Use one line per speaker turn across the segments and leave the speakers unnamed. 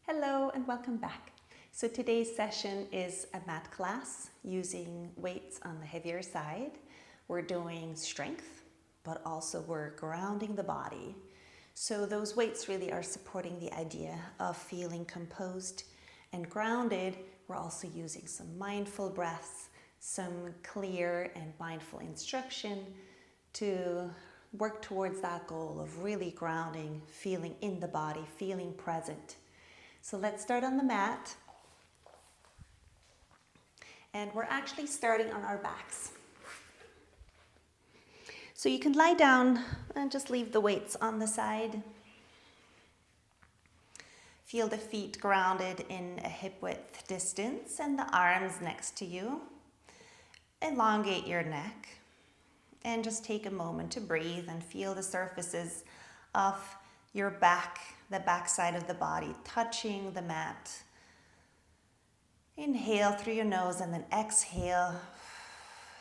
Hello and welcome back. So today's session is a mat class using weights on the heavier side. We're doing strength, but also we're grounding the body. So those weights really are supporting the idea of feeling composed and grounded. We're also using some mindful breaths, some clear and mindful instruction to work towards that goal of really grounding, feeling in the body, feeling present. So let's start on the mat. And we're actually starting on our backs. So you can lie down and just leave the weights on the side. Feel the feet grounded in a hip width distance and the arms next to you. Elongate your neck and just take a moment to breathe and feel the surfaces of your back, the back side of the body touching the mat. Inhale through your nose and then exhale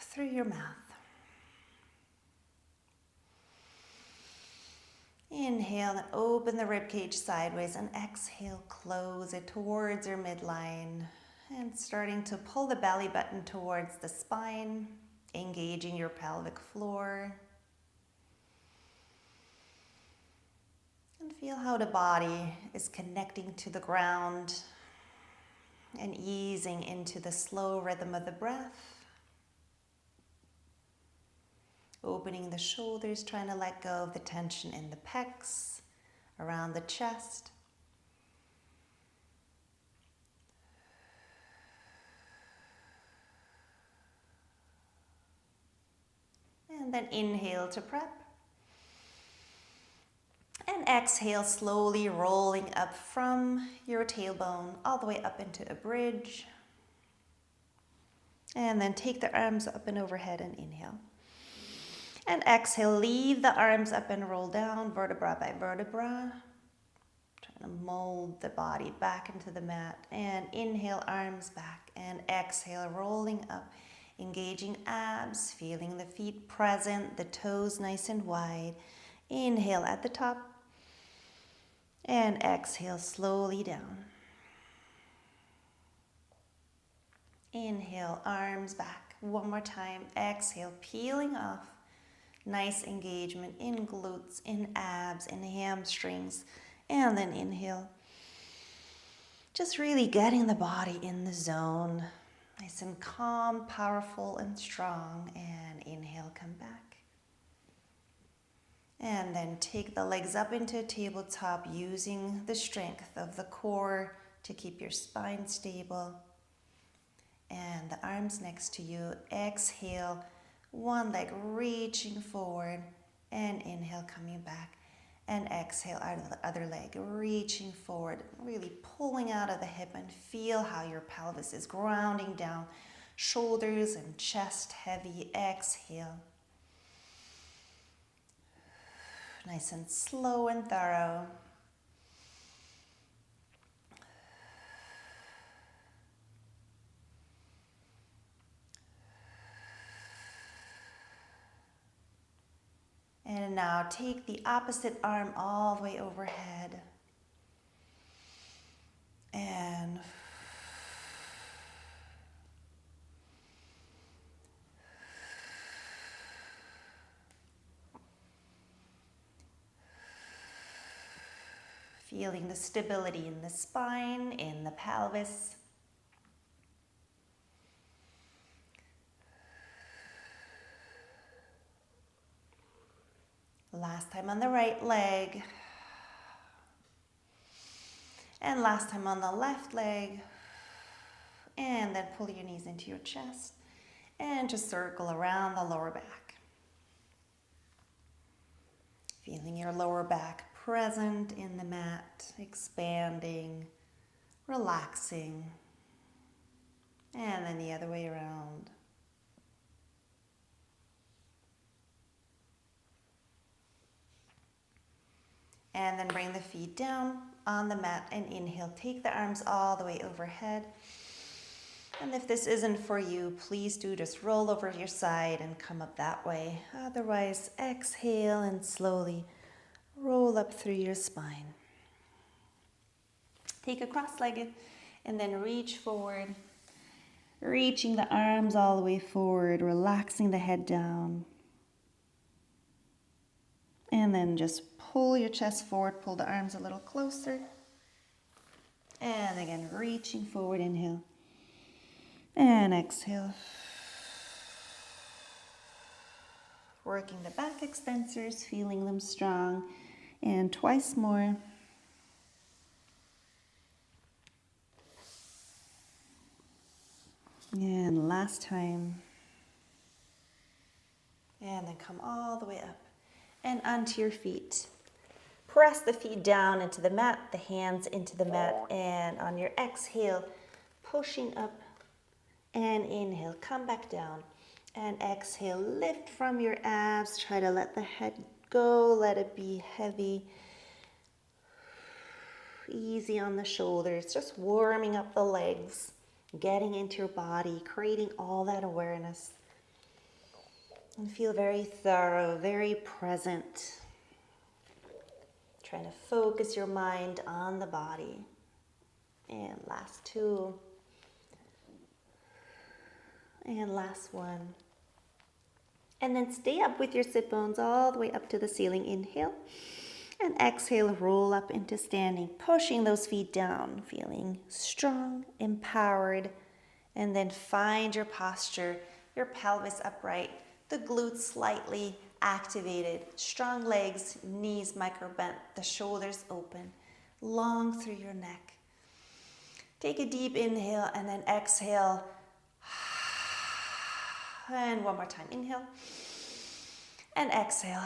through your mouth. Inhale and open the ribcage sideways and exhale, close it towards your midline and starting to pull the belly button towards the spine, engaging your pelvic floor. And feel how the body is connecting to the ground and easing into the slow rhythm of the breath. Opening the shoulders, trying to let go of the tension in the pecs, around the chest. And then inhale to prep. And exhale, slowly rolling up from your tailbone all the way up into a bridge. And then take the arms up and overhead and inhale. And exhale, leave the arms up and roll down, vertebra by vertebra. Trying to mold the body back into the mat. And inhale, arms back. And exhale, rolling up, engaging abs, feeling the feet present, the toes nice and wide. Inhale at the top. And exhale slowly down. Inhale, arms back. One more time. Exhale, peeling off. Nice engagement in glutes, in abs, in hamstrings. And then inhale. Just really getting the body in the zone. Nice and calm, powerful, and strong. And inhale, come back. And then take the legs up into a tabletop using the strength of the core to keep your spine stable. And the arms next to you. Exhale, one leg reaching forward. And inhale, coming back. And exhale out of the other leg, reaching forward. Really pulling out of the hip and feel how your pelvis is grounding down. Shoulders and chest heavy. Exhale. Nice and slow and thorough. And now take the opposite arm all the way overhead. And feeling the stability in the spine, in the pelvis. Last time on the right leg. And last time on the left leg. And then pull your knees into your chest. And just circle around the lower back. Feeling your lower back present in the mat, expanding, relaxing. And then the other way around. And then bring the feet down on the mat and inhale. Take the arms all the way overhead. And if this isn't for you, please do just roll over your side and come up that way. Otherwise, exhale and slowly roll up through your spine. Take a cross-legged and then reach forward, reaching the arms all the way forward, relaxing the head down. And then just pull your chest forward, pull the arms a little closer. And again, reaching forward, inhale. And exhale. Working the back extensors, feeling them strong. And twice more. And last time. And then come all the way up and onto your feet. Press the feet down into the mat, the hands into the mat, and on your exhale, pushing up and inhale, come back down. And exhale, lift from your abs, try to let the head go, let it be heavy. Easy on the shoulders, just warming up the legs, getting into your body, creating all that awareness. And feel very thorough, very present. Trying to focus your mind on the body. And last two. And last one. And then stay up with your sit bones all the way up to the ceiling. Inhale. And exhale, roll up into standing, pushing those feet down, feeling strong, empowered. And then find your posture, your pelvis upright, the glutes slightly activated, strong legs, knees micro bent, the shoulders open, long through your neck. Take a deep inhale and then exhale. And one more time, inhale and exhale.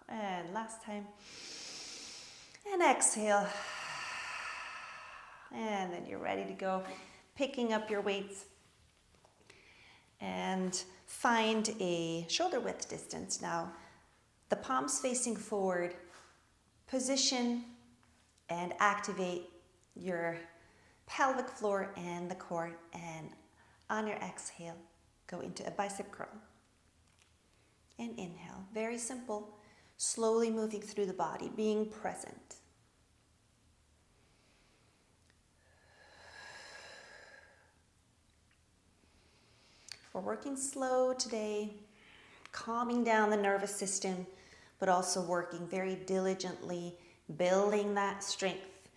And last time. And exhale. And then you're ready to go. Picking up your weights. And find a shoulder width distance now. The palms facing forward. Position and activate your pelvic floor and the core. And on your exhale, go into a bicep curl. And inhale. Very simple. Slowly moving through the body, being present. We're working slow today, calming down the nervous system, but also working very diligently, building that strength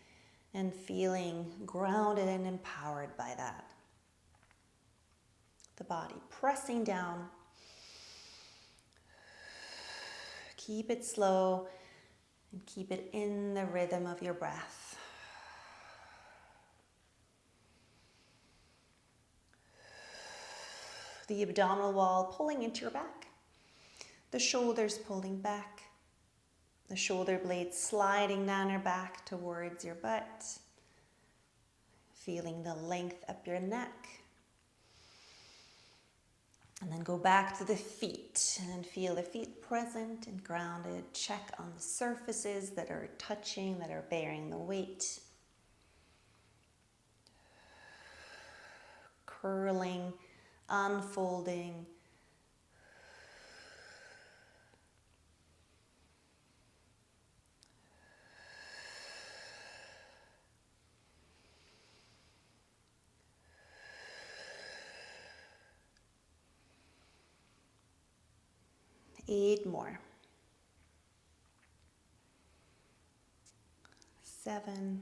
and feeling grounded and empowered by that. The body pressing down. Keep it slow and keep it in the rhythm of your breath. The abdominal wall pulling into your back. The shoulders pulling back. The shoulder blades sliding down your back towards your butt. Feeling the length up your neck. And then go back to the feet and feel the feet present and grounded. Check on the surfaces that are touching, that are bearing the weight. Curling, unfolding. Eight more. 7.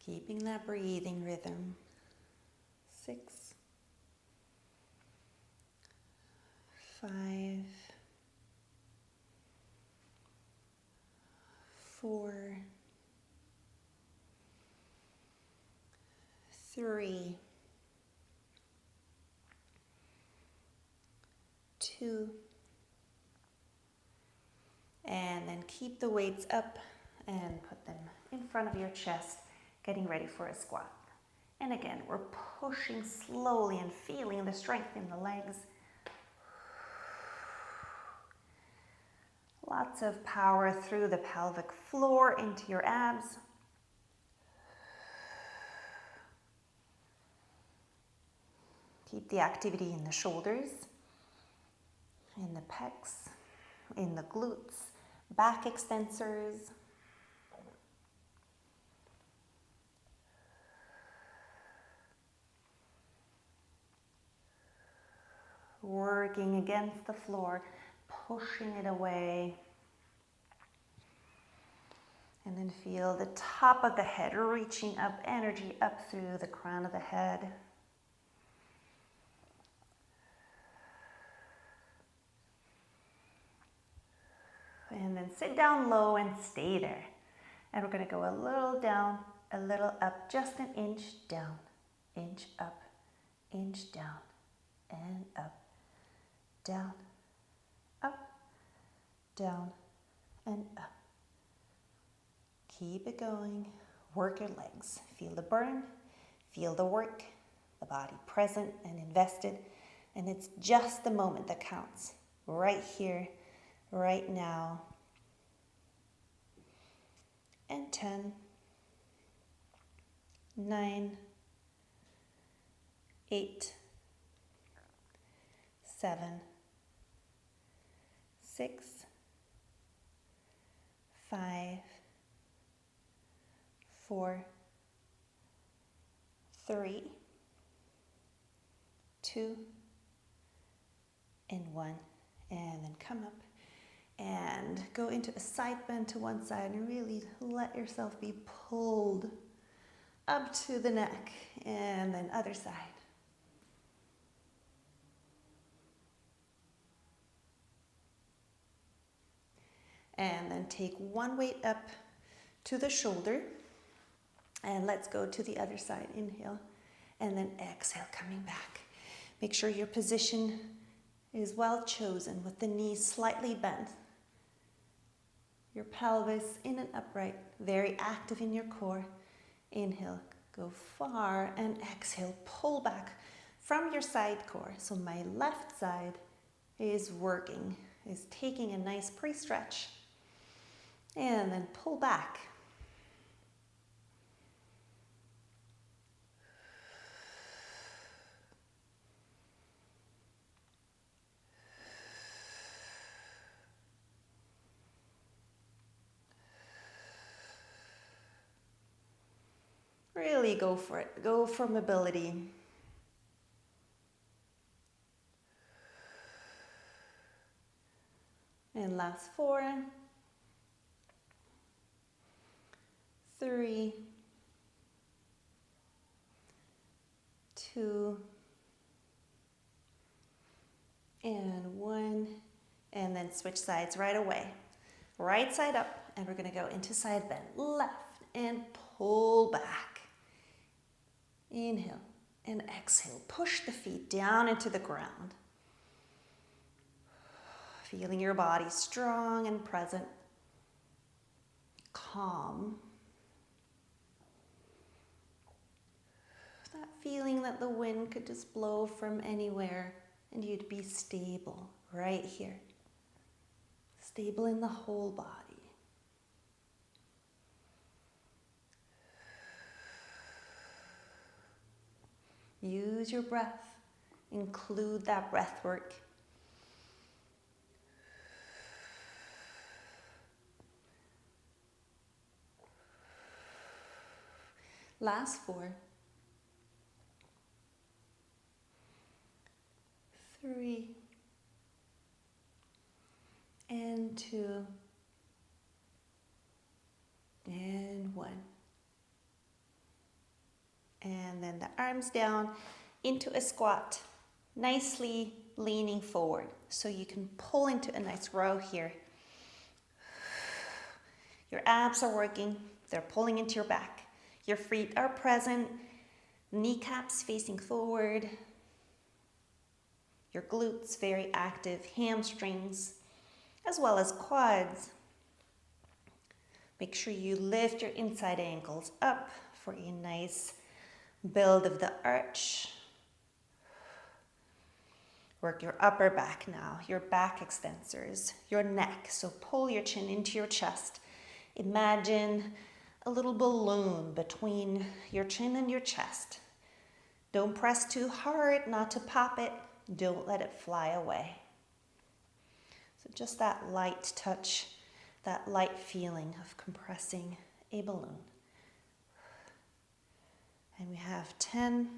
Keeping that breathing rhythm. 6. 5. 4. 3. 2. And then keep the weights up and put them in front of your chest, getting ready for a squat. And again, we're pushing slowly and feeling the strength in the legs. Lots of power through the pelvic floor into your abs. Keep the activity in the shoulders, in the pecs, in the glutes, back extensors. working against the floor, pushing it away. And then feel the top of the head reaching up, energy up through the crown of the head. And then sit down low and stay there. And we're going to go a little down, a little up, just an inch down, inch up, inch down, and up, down, up, down, and up. Keep it going. Work your legs. Feel the burn, feel the work, the body present and invested. And it's just the moment that counts. Right here, right now. And 10, 9, 8, 7, 6, 5, 4, 3, 2, and 1. And then come up and go into a side bend to one side and really let yourself be pulled up to the neck, and then other side. And then take one weight up to the shoulder, and let's go to the other side. Inhale, and then exhale, coming back. Make sure your position is well chosen with the knees slightly bent. Your pelvis in and upright, very active in your core. Inhale, go far, and exhale, pull back from your side core. So my left side is working, is taking a nice pre-stretch. And then pull back. Really go for it. Go for mobility. And last 4, 3, 2, and 1. And then switch sides right away. Right side up, and we're going to go into side bend. Left, and pull back. Inhale and exhale. Push the feet down into the ground. Feeling your body strong and present. Calm. That feeling that the wind could just blow from anywhere and you'd be stable right here. Stable in the whole body. Use your breath. Include that breath work. Last 4, 3, and 2, and 1. And then the arms down into a squat, nicely leaning forward. So you can pull into a nice row here. Your abs are working, they're pulling into your back. Your feet are present, kneecaps facing forward. Your glutes very active, hamstrings, as well as quads. Make sure you lift your inside ankles up for a nice build of the arch. Work your upper back now, your back extensors, your neck. So pull your chin into your chest. Imagine a little balloon between your chin and your chest. Don't press too hard, not to pop it. Don't let it fly away. So just that light touch, that light feeling of compressing a balloon. And we have 10,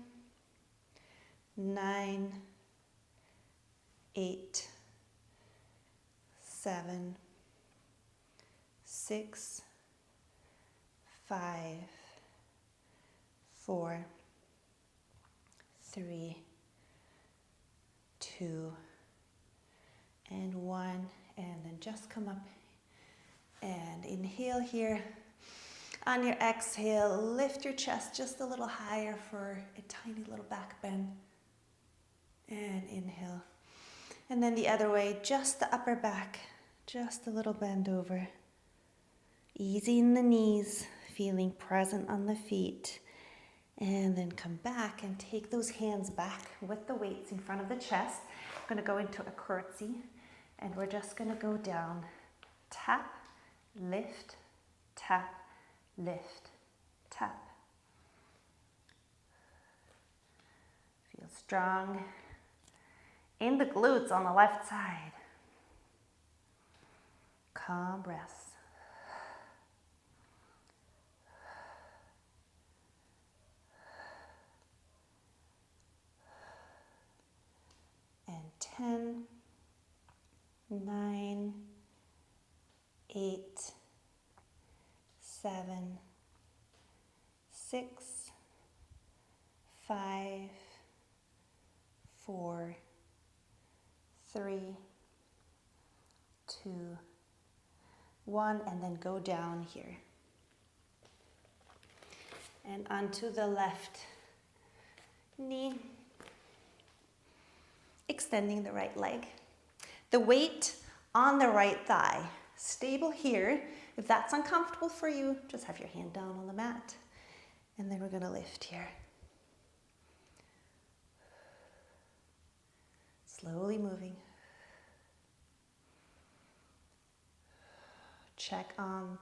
9, 8, 7, 6, 5, 4, 3, 2, and 1. And then just come up and inhale here. On your exhale, lift your chest just a little higher for a tiny little back bend. And inhale. And then the other way, just the upper back, just a little bend over. Easy in the knees, feeling present on the feet. And then come back and take those hands back with the weights in front of the chest. I'm going to go into a curtsy, and we're just going to go down. Tap, lift, tap, lift, tap. Feel strong in the glutes on the left side. Calm breaths. And 10, 9, 8, 7, 6, 5, 4, 3, 2, 1, and then go down here. And onto the left knee. Extending the right leg. The weight on the right thigh. Stable here. If that's uncomfortable for you, just have your hand down on the mat. And then we're going to lift here. Slowly moving. Check on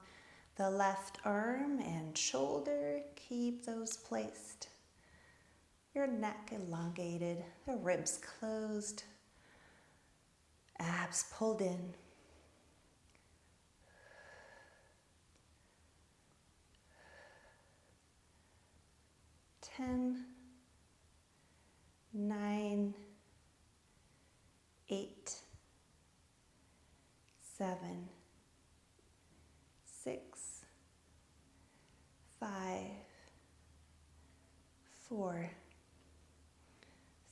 the left arm and shoulder. Keep those placed. Your neck elongated, the ribs closed, abs pulled in. Ten, 9, 8, 7, 6, 5, 4,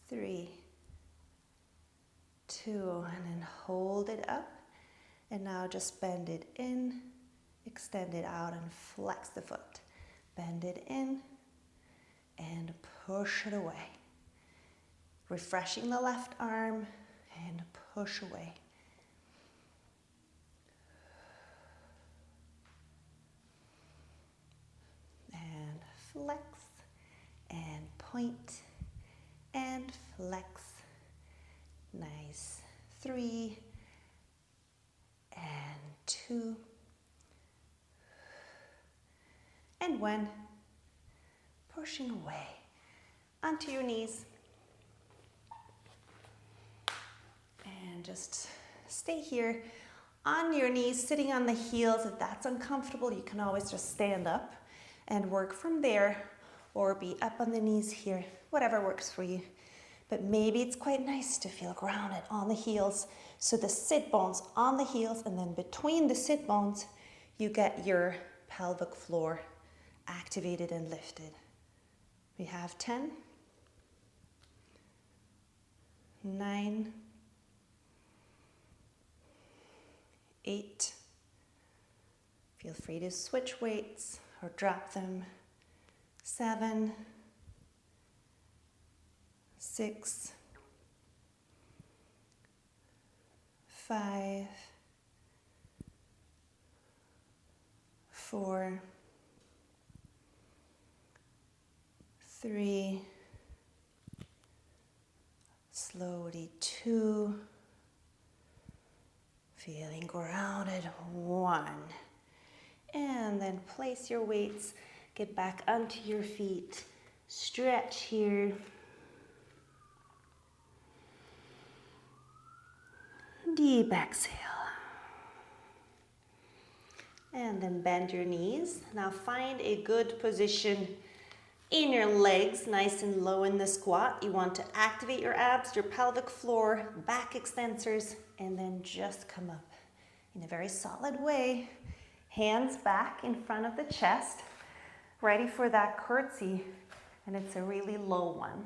3, 2, and then hold it up. And now just bend it in, extend it out, and flex the foot. Bend it in and push it away. Refreshing the left arm and push away. And flex and point and flex. Nice. 3 and 2 and 1. Pushing away onto your knees. And just stay here on your knees, sitting on the heels. If that's uncomfortable, you can always just stand up and work from there, or be up on the knees here, whatever works for you. But maybe it's quite nice to feel grounded on the heels. So the sit bones on the heels, and then between the sit bones, you get your pelvic floor activated and lifted. We have 10, 9, 8. Feel free to switch weights or drop them. 7, 6, 5, 4, 3, slowly 2, feeling grounded, 1. And then place your weights, get back onto your feet, stretch here. Deep exhale. And then bend your knees. Now find a good position In your legs, nice and low in the squat. You want to activate your abs, your pelvic floor, back extensors, and then just come up in a very solid way. Hands back in front of the chest, ready for that curtsy, and it's a really low one.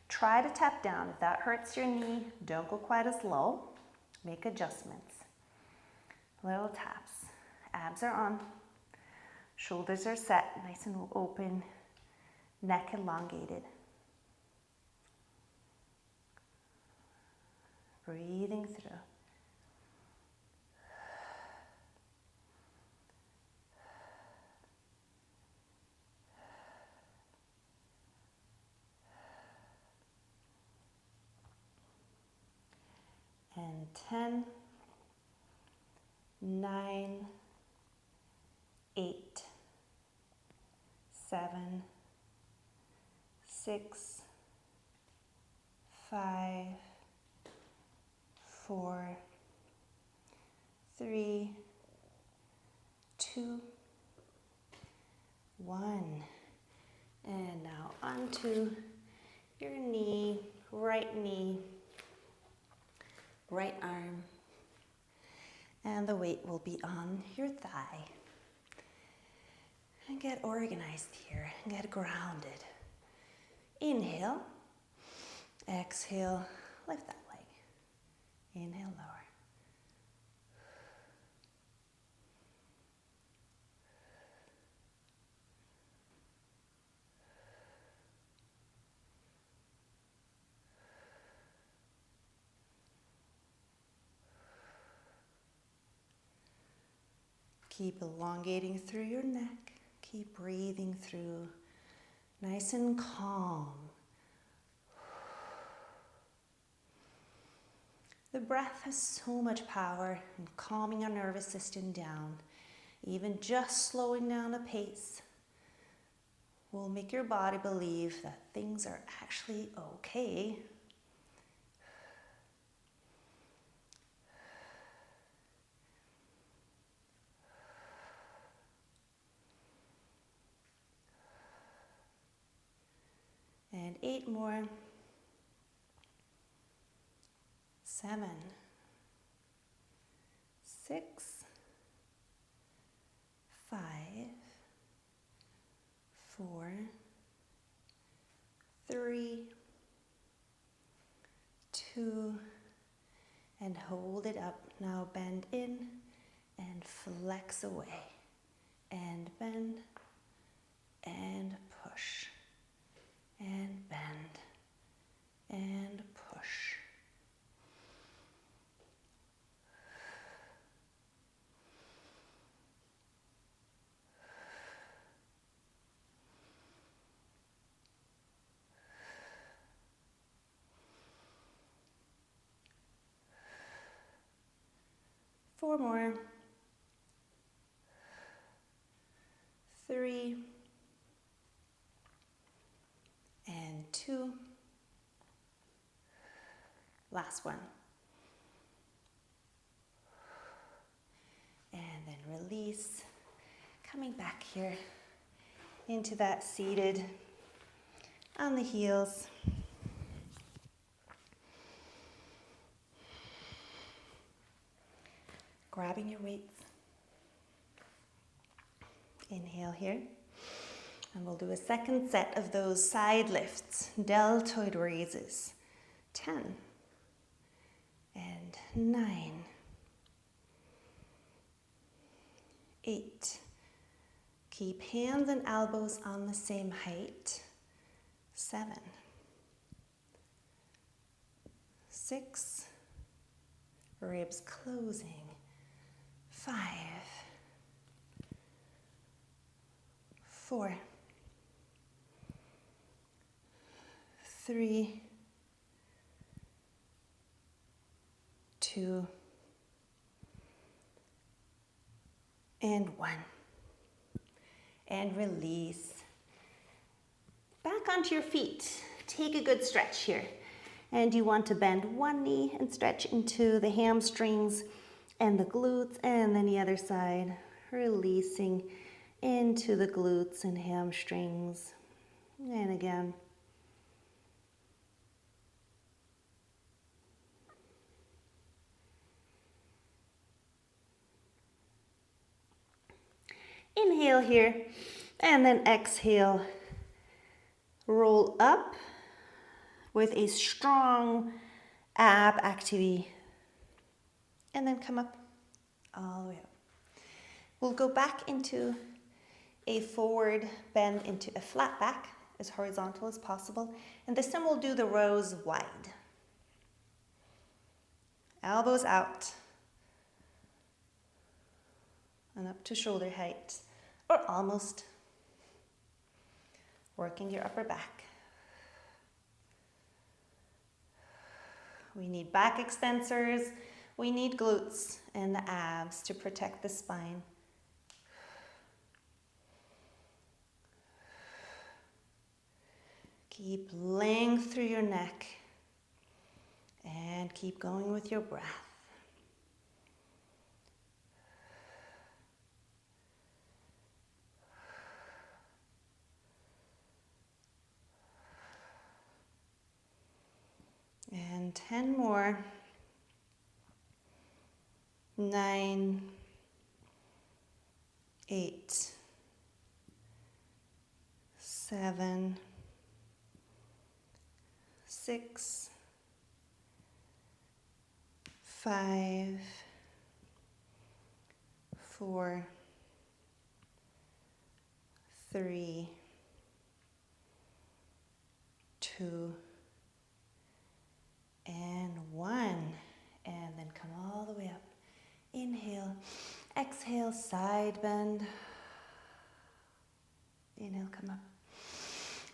Try to tap down. If that hurts your knee, don't go quite as low. Make adjustments. Little taps. Abs are on. Shoulders are set, nice and open. Neck elongated. Breathing through. And 10, 9, 8, 7, 6, 5, 4, 3, 2, 1. And now onto your knee, right arm, and the weight will be on your thigh. And get organized here, get grounded. Inhale, exhale, lift that leg. Inhale, lower. Keep elongating through your neck. Keep breathing through, nice and calm. The breath has so much power in calming our nervous system down. Even just slowing down the pace will make your body believe that things are actually okay. And 8 more. 7, 6, 5, 4, 3, 2, and hold it up. Now bend in and flex away. And bend and push. And bend and push. Four more. 3 and 2. Last one. And then release. Coming back here into that seated on the heels. Grabbing your weights. Inhale here. And we'll do a second set of those side lifts, deltoid raises. 10 and 9, 8. Keep hands and elbows on the same height. 7, 6, ribs closing. 5, 4, 3, 2, and 1. And release. Back onto your feet. Take a good stretch here. And you want to bend one knee and stretch into the hamstrings and the glutes, and then the other side, releasing into the glutes and hamstrings. And again. Inhale here, and then exhale. Roll up with a strong ab activity. And then come up all the way up. We'll go back into a forward bend into a flat back, as horizontal as possible. And this time we'll do the rows wide. Elbows out. And up to shoulder height, or almost. Working your upper back. We need back extensors. We need glutes and the abs to protect the spine. Keep length through your neck. And keep going with your breath. And 10 more. 9, 8, 7, 6, 5, 4, 3, 2, and 1. And then come all the way up. Inhale, exhale, side bend. Inhale, come up.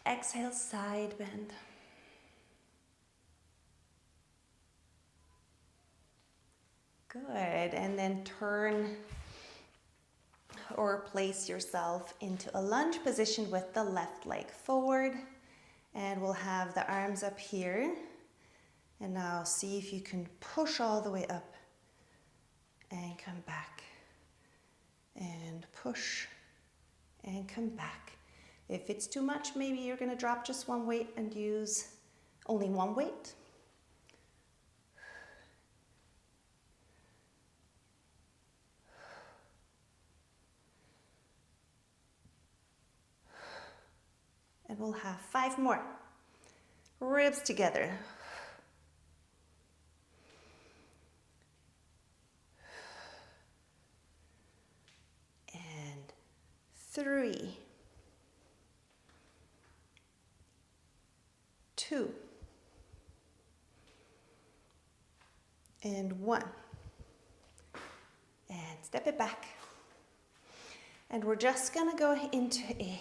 Exhale, side bend. Good, and then turn or place yourself into a lunge position with the left leg forward. And we'll have the arms up here. And now see if you can push all the way up. And come back, and push, and come back. If it's too much, maybe you're going to drop just one weight and use only one weight. And we'll have 5 more. Ribs together. And 3, 2, and 1. And step it back. And we're just going to go into a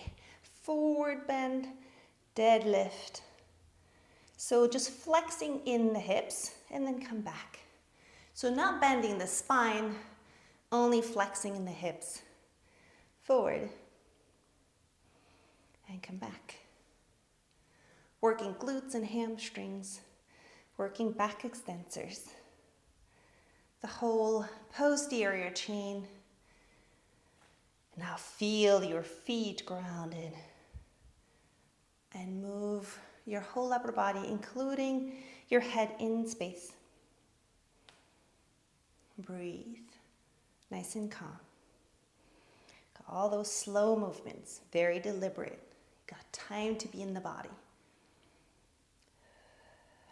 forward bend deadlift. So just flexing in the hips and then come back. So not bending the spine, only flexing in the hips. Forward and come back. Working glutes and hamstrings, working back extensors. The whole posterior chain. Now feel your feet grounded and move your whole upper body, including your head in space. Breathe, nice and calm. Got all those slow movements, very deliberate. Got time to be in the body.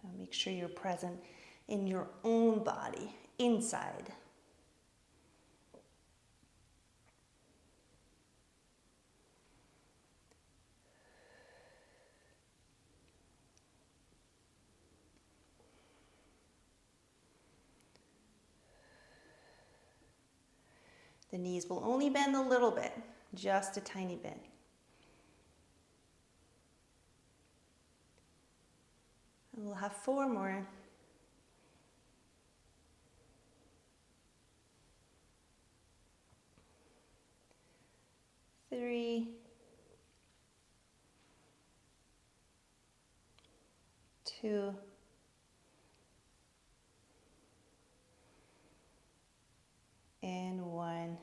Now make sure you're present in your own body, inside. The knees will only bend a little bit, just a tiny bit. And we'll have 4 more. 3, 2, and 1.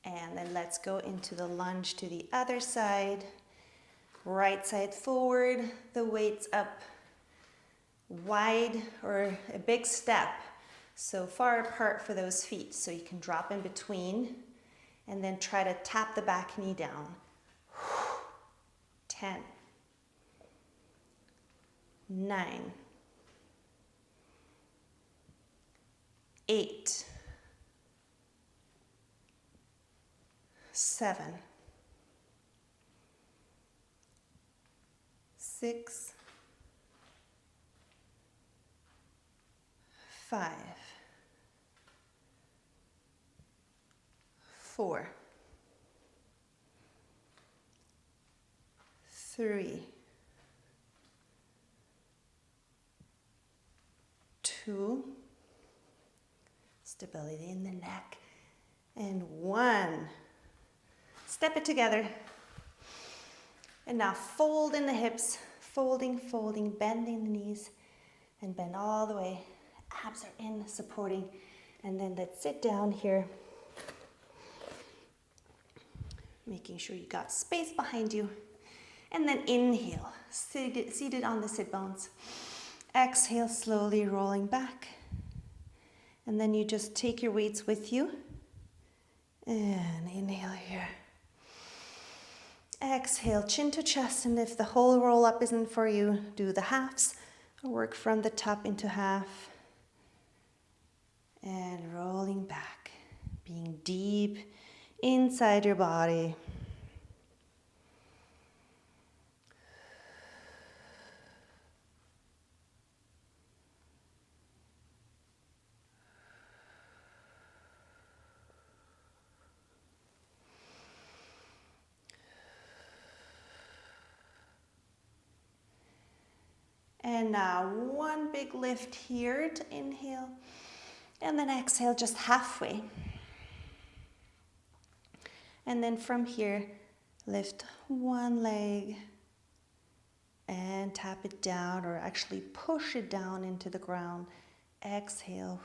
And then let's go into the lunge to the other side. Right side forward, the weight's up wide or a big step. So far apart for those feet. So you can drop in between and then try to tap the back knee down. 10, 9, 8, 7, 6, 5, 4, 3, 2, stability in the neck, and 1. Step it together. And now fold in the hips, folding, folding, bending the knees, and bend all the way. Abs are in, supporting. And then let's sit down here, making sure you got space behind you. And then inhale, seated on the sit bones. Exhale, slowly rolling back. And then you just take your weights with you. And inhale here. Exhale, chin to chest. And if the whole roll up isn't for you, do the halves. Or work from the top into half. And rolling back. Being deep inside your body. And now one big lift here to inhale. And then exhale just halfway. And then from here, lift one leg and tap it down, or actually push it down into the ground. Exhale.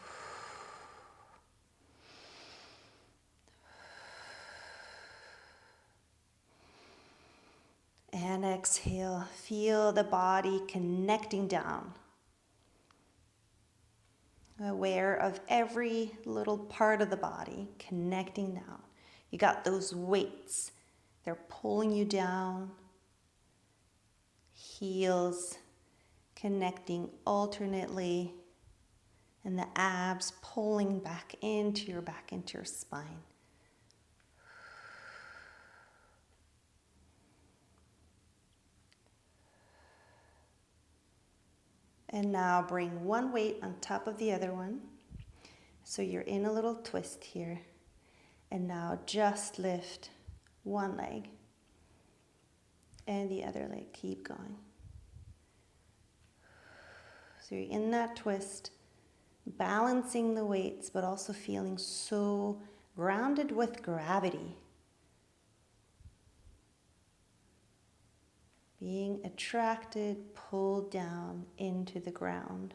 And exhale, feel the body connecting down. Aware of every little part of the body connecting down. You got those weights. They're pulling you down. Heels connecting alternately. And the abs pulling back into your spine. And now bring one weight on top of the other one. So you're in a little twist here. And now just lift one leg. And the other leg, keep going. So you're in that twist, balancing the weights, but also feeling so grounded with gravity. Being attracted, pulled down into the ground.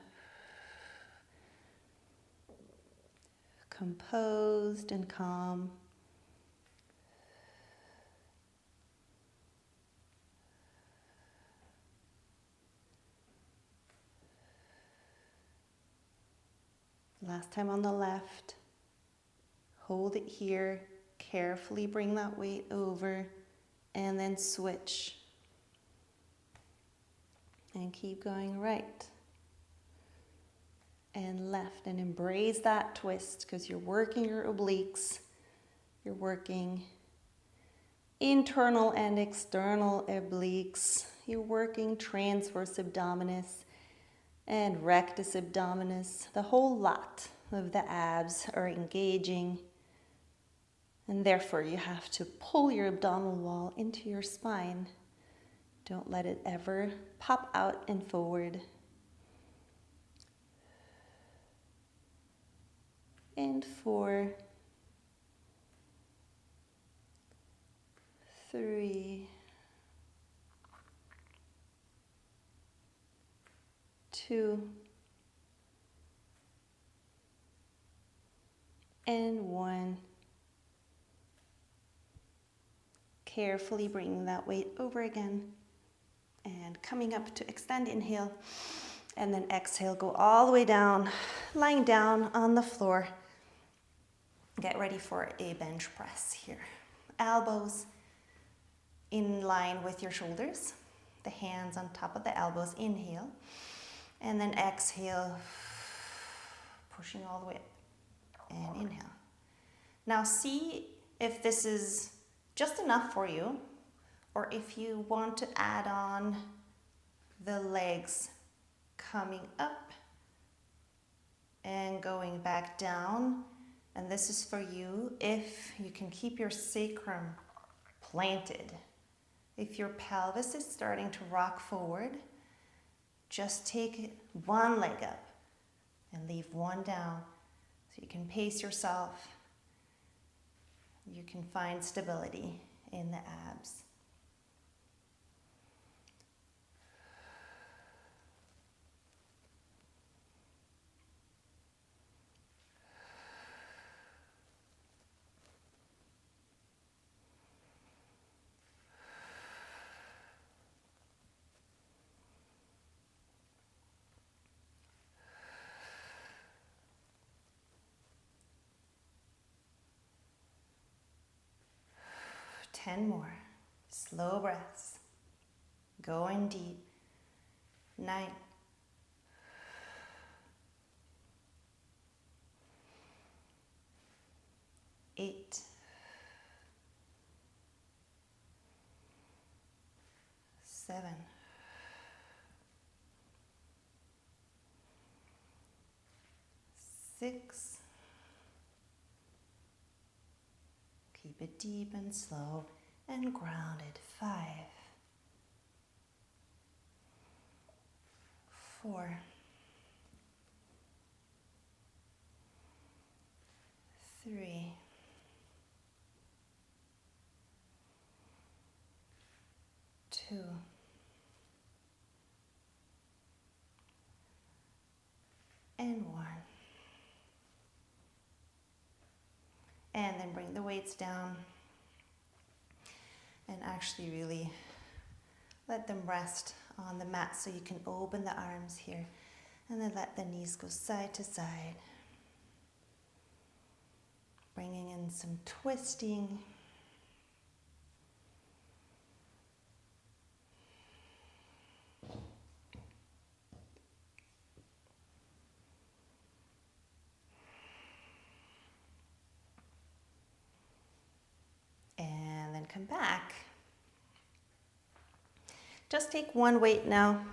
Composed and calm. Last time on the left. Hold it here. Carefully bring that weight over and then switch. And keep going right and left, and embrace that twist because you're working your obliques. You're working internal and external obliques. You're working transverse abdominis and rectus abdominis. The whole lot of the abs are engaging, and therefore you have to pull your abdominal wall into your spine. Don't let it ever pop out and forward. And 4, 3, 2, and 1. Carefully bringing that weight over again. coming up to extend, inhale, and then exhale, go all the way down, lying down on the floor. Get ready for a bench press here. Elbows in line with your shoulders, the hands on top of the elbows, inhale, and then exhale, pushing all the way up, and inhale. Now see if this is just enough for you, or if you want to add on the legs coming up and going back down. And this is for you if you can keep your sacrum planted. If your pelvis is starting to rock forward, just take one leg up and leave one down so you can pace yourself. You can find stability in the abs. Ten more. Slow breaths. Going deep. 9. 8. 7. 6. Keep it deep and slow and grounded. 5. 4. 3. 2. And 1. And then bring the weights down and actually really let them rest on the mat so you can open the arms here, and then let the knees go side to side. Bringing in some twisting. And then come back. Just take one weight now,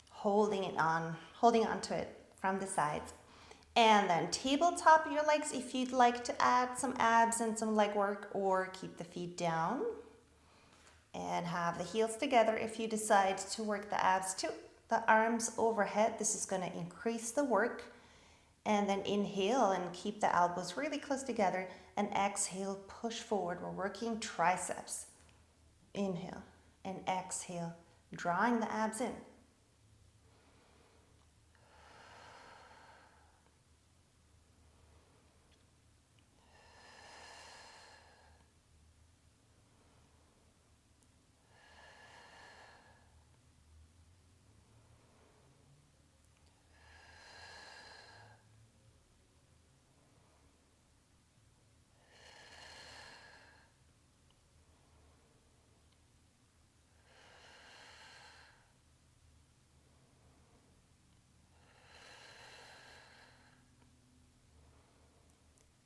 holding on to it from the sides. And then tabletop your legs if you'd like to add some abs and some leg work, or keep the feet down and have the heels together if you decide to work the abs too. The arms overhead, this is going to increase the work. And then inhale and keep the elbows really close together, and exhale, push forward. We're working triceps. Inhale and exhale, drawing the abs in.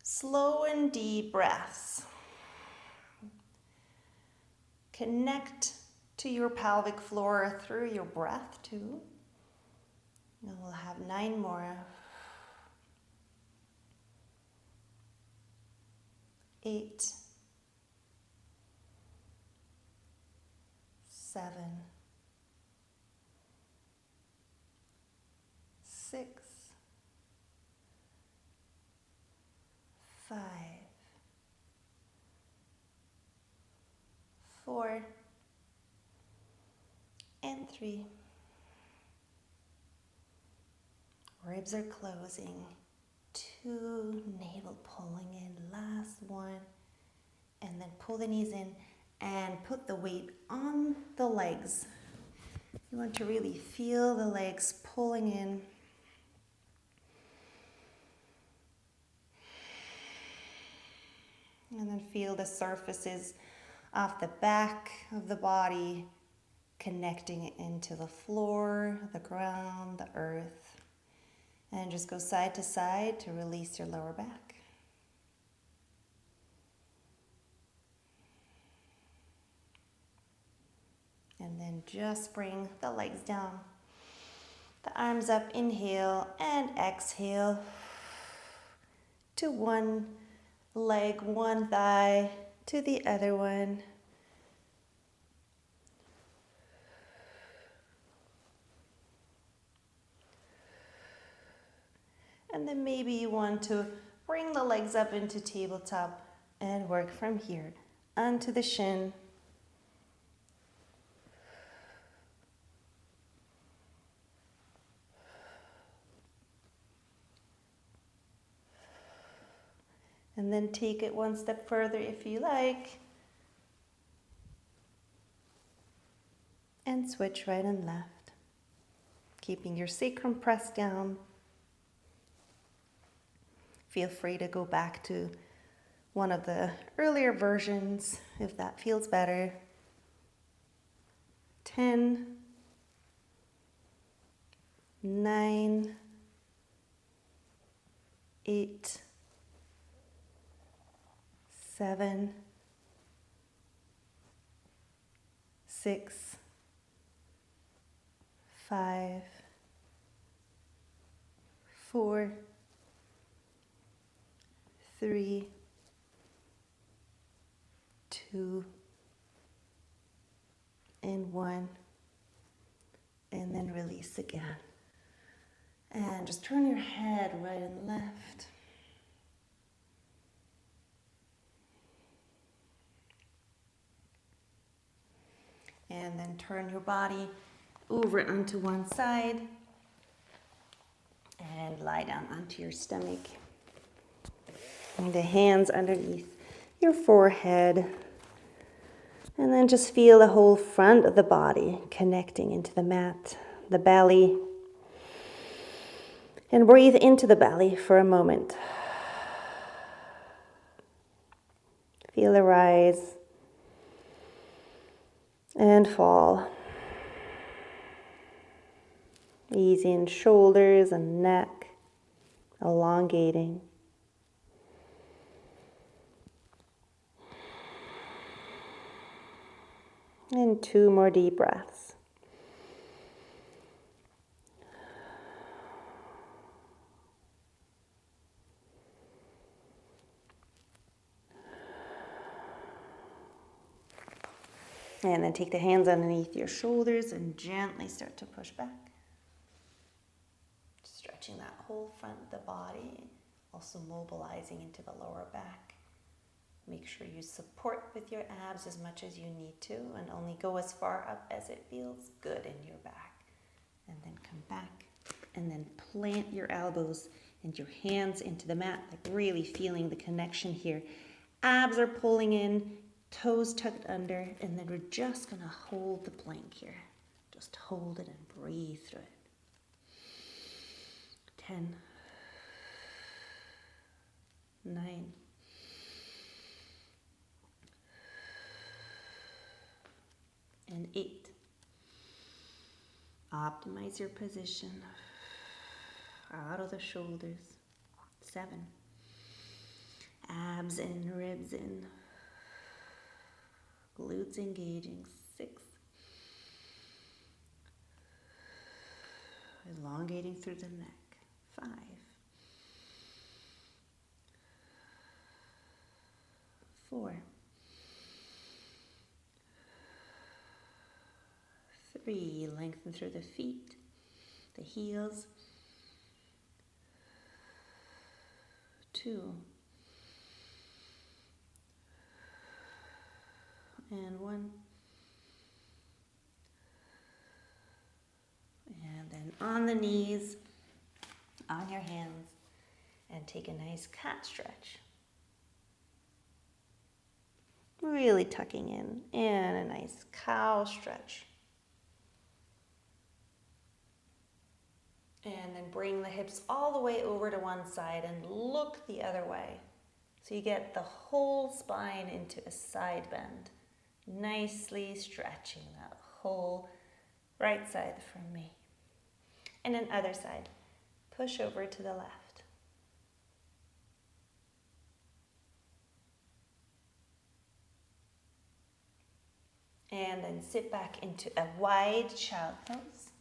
Slow and deep breaths. Connect to your pelvic floor through your breath too. And we'll have 9 more. 8. 7. 6. 5. 4. And 3. Ribs are closing. 2. Navel pulling in. Last one. And then pull the knees in and put the weight on the legs. You want to really feel the legs pulling in. And then feel the surfaces of the back of the body connecting it into the floor, the ground, the earth. And just go side to side to release your lower back. And then just bring the legs down. The arms up, inhale and exhale to one leg, one thigh to the other one. And then maybe you want to bring the legs up into tabletop and work from here onto the shin. And then take it one step further if you like. And switch right and left. Keeping your sacrum pressed down. Feel free to go back to one of the earlier versions if that feels better. 10, 9, 8, 7, 6, 5, 4, 3, 2, and 1. And then release again. And just turn your head right and left. And then turn your body over onto one side and lie down onto your stomach. And the hands underneath your forehead. And then just feel the whole front of the body connecting into the mat, the belly. And breathe into the belly for a moment. Feel it rise and fall. Easy in shoulders and neck, elongating. And 2 more deep breaths. And then take the hands underneath your shoulders and gently start to push back. Stretching that whole front of the body, also mobilizing into the lower back. Make sure you support with your abs as much as you need to, and only go as far up as it feels good in your back. And then come back, and then plant your elbows and your hands into the mat, like really feeling the connection here. Abs are pulling in, toes tucked under, and then we're just gonna hold the plank here. Just hold it and breathe through it. 10, 9, 8. Optimize your position. Out of the shoulders. 7. Abs in, ribs in. Glutes engaging. 6. Elongating through the neck. 5. 4. 3, lengthen through the feet, the heels. 2. And 1. And then on the knees, on your hands, and take a nice cat stretch. really tucking in, and a nice cow stretch. And then bring the hips all the way over to one side and look the other way. So you get the whole spine into a side bend, nicely stretching that whole right side from me. And then other side, push over to the left. And then sit back into a wide child pose.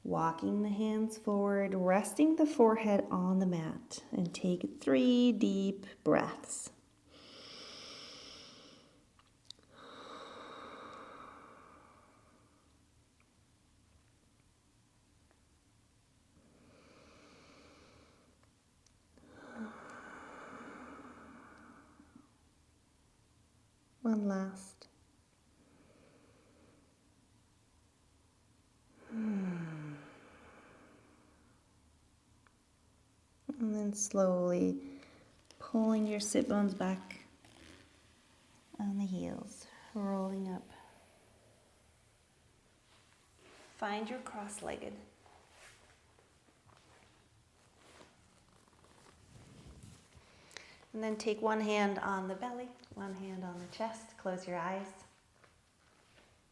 Walking the hands forward, resting the forehead on the mat, and take 3 deep breaths. One last. And then slowly pulling your sit bones back on the heels, rolling up. Find your cross-legged. And then take one hand on the belly, one hand on the chest. Close your eyes.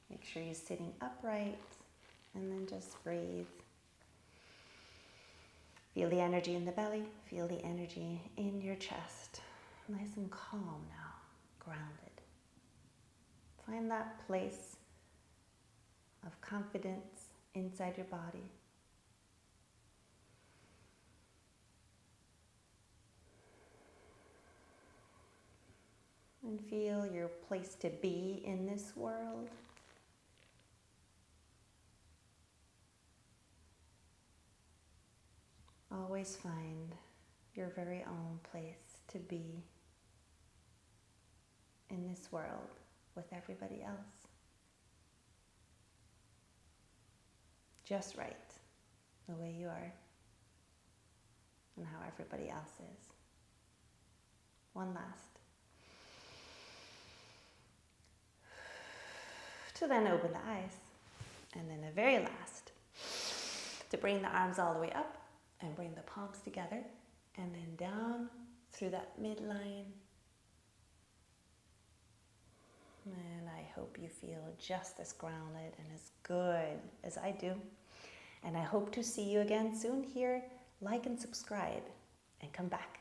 Make sure you're sitting upright, and then just breathe. Feel the energy in the belly, feel the energy in your chest. Nice and calm now, grounded. Find that place of confidence inside your body. And feel your place to be in this world. Always find your very own place to be in this world with everybody else. Just right, the way you are, and how everybody else is. One last. To then open the eyes, and then a very last, to bring the arms all the way up, and bring the palms together, and then down through that midline. And I hope you feel just as grounded and as good as I do. And I hope to see you again soon here. Like and subscribe, and come back.